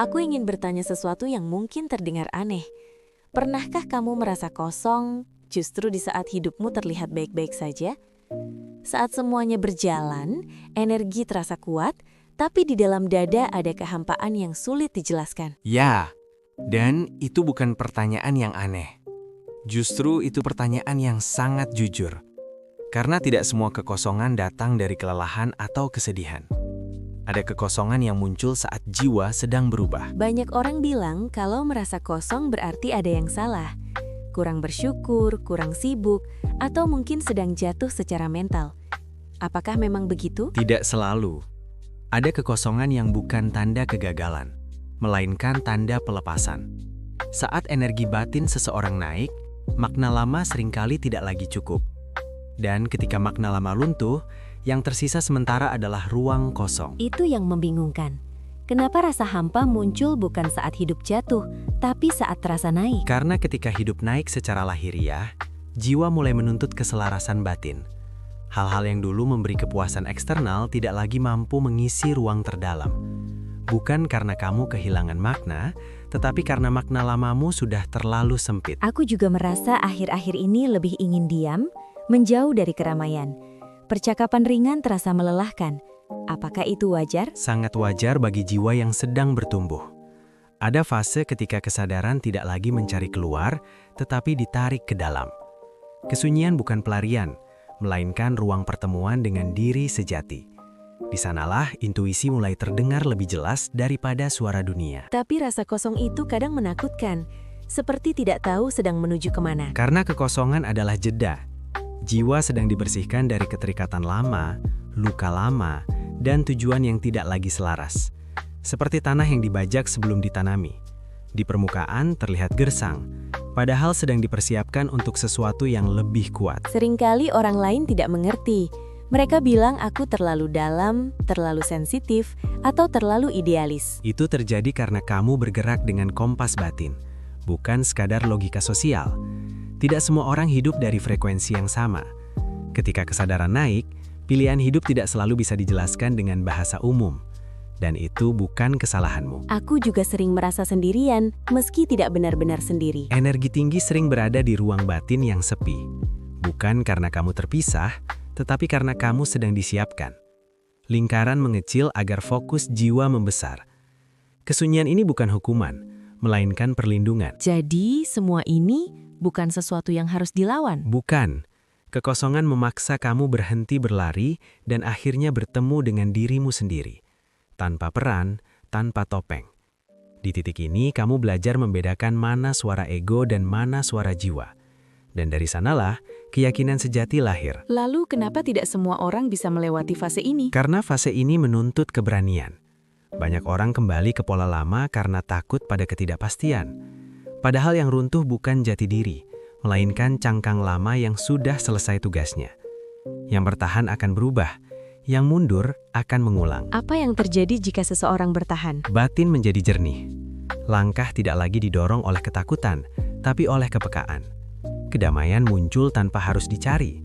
Aku ingin bertanya sesuatu yang mungkin terdengar aneh. Pernahkah kamu merasa kosong justru di saat hidupmu terlihat baik-baik saja? Saat semuanya berjalan, energi terasa kuat, tapi di dalam dada ada kehampaan yang sulit dijelaskan. Ya, dan itu bukan pertanyaan yang aneh. Justru itu pertanyaan yang sangat jujur. Karena tidak semua kekosongan datang dari kelelahan atau kesedihan. Ada kekosongan yang muncul saat jiwa sedang berubah. Banyak orang bilang kalau merasa kosong berarti ada yang salah. Kurang bersyukur, kurang sibuk, atau mungkin sedang jatuh secara mental. Apakah memang begitu? Tidak selalu. Ada kekosongan yang bukan tanda kegagalan, melainkan tanda pelepasan. Saat energi batin seseorang naik, makna lama seringkali tidak lagi cukup. Dan ketika makna lama runtuh, yang tersisa sementara adalah ruang kosong. Itu yang membingungkan. Kenapa rasa hampa muncul bukan saat hidup jatuh, tapi saat terasa naik? Karena ketika hidup naik secara lahiriah, jiwa mulai menuntut keselarasan batin. Hal-hal yang dulu memberi kepuasan eksternal tidak lagi mampu mengisi ruang terdalam. Bukan karena kamu kehilangan makna, tetapi karena makna lamamu sudah terlalu sempit. Aku juga merasa akhir-akhir ini lebih ingin diam, menjauh dari keramaian. Percakapan ringan terasa melelahkan. Apakah itu wajar? Sangat wajar bagi jiwa yang sedang bertumbuh. Ada fase ketika kesadaran tidak lagi mencari keluar, tetapi ditarik ke dalam. Kesunyian bukan pelarian, melainkan ruang pertemuan dengan diri sejati. Di sanalah intuisi mulai terdengar lebih jelas daripada suara dunia. Tapi rasa kosong itu kadang menakutkan, seperti tidak tahu sedang menuju kemana. Karena kekosongan adalah jeda. Jiwa sedang dibersihkan dari keterikatan lama, luka lama, dan tujuan yang tidak lagi selaras. Seperti tanah yang dibajak sebelum ditanami. Di permukaan terlihat gersang, padahal sedang dipersiapkan untuk sesuatu yang lebih kuat. Seringkali orang lain tidak mengerti. Mereka bilang aku terlalu dalam, terlalu sensitif, atau terlalu idealis. Itu terjadi karena kamu bergerak dengan kompas batin, bukan sekadar logika sosial. Tidak semua orang hidup dari frekuensi yang sama. Ketika kesadaran naik, pilihan hidup tidak selalu bisa dijelaskan dengan bahasa umum. Dan itu bukan kesalahanmu. Aku juga sering merasa sendirian, meski tidak benar-benar sendiri. Energi tinggi sering berada di ruang batin yang sepi. Bukan karena kamu terpisah, tetapi karena kamu sedang disiapkan. Lingkaran mengecil agar fokus jiwa membesar. Kesunyian ini bukan hukuman, melainkan perlindungan. Jadi, semua ini bukan sesuatu yang harus dilawan. Bukan. Kekosongan memaksa kamu berhenti berlari dan akhirnya bertemu dengan dirimu sendiri. Tanpa peran, tanpa topeng. Di titik ini, kamu belajar membedakan mana suara ego dan mana suara jiwa. Dan dari sanalah, keyakinan sejati lahir. Lalu kenapa tidak semua orang bisa melewati fase ini? Karena fase ini menuntut keberanian. Banyak orang kembali ke pola lama karena takut pada ketidakpastian. Padahal yang runtuh bukan jati diri, melainkan cangkang lama yang sudah selesai tugasnya. Yang bertahan akan berubah, yang mundur akan mengulang. Apa yang terjadi jika seseorang bertahan? Batin menjadi jernih. Langkah tidak lagi didorong oleh ketakutan, tapi oleh kepekaan. Kedamaian muncul tanpa harus dicari,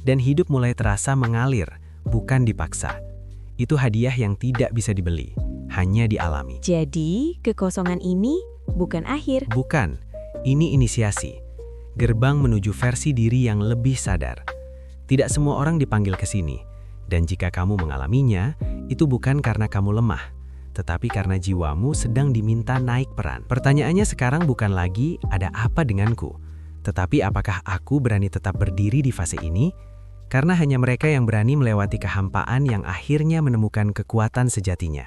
dan hidup mulai terasa mengalir, bukan dipaksa. Itu hadiah yang tidak bisa dibeli, hanya dialami. Jadi, kekosongan ini bukan akhir. Bukan, ini inisiasi. Gerbang menuju versi diri yang lebih sadar. Tidak semua orang dipanggil ke sini. Dan jika kamu mengalaminya, itu bukan karena kamu lemah, tetapi karena jiwamu sedang diminta naik peran. Pertanyaannya sekarang bukan lagi ada apa denganku, tetapi apakah aku berani tetap berdiri di fase ini? Karena hanya mereka yang berani melewati kehampaan yang akhirnya menemukan kekuatan sejatinya.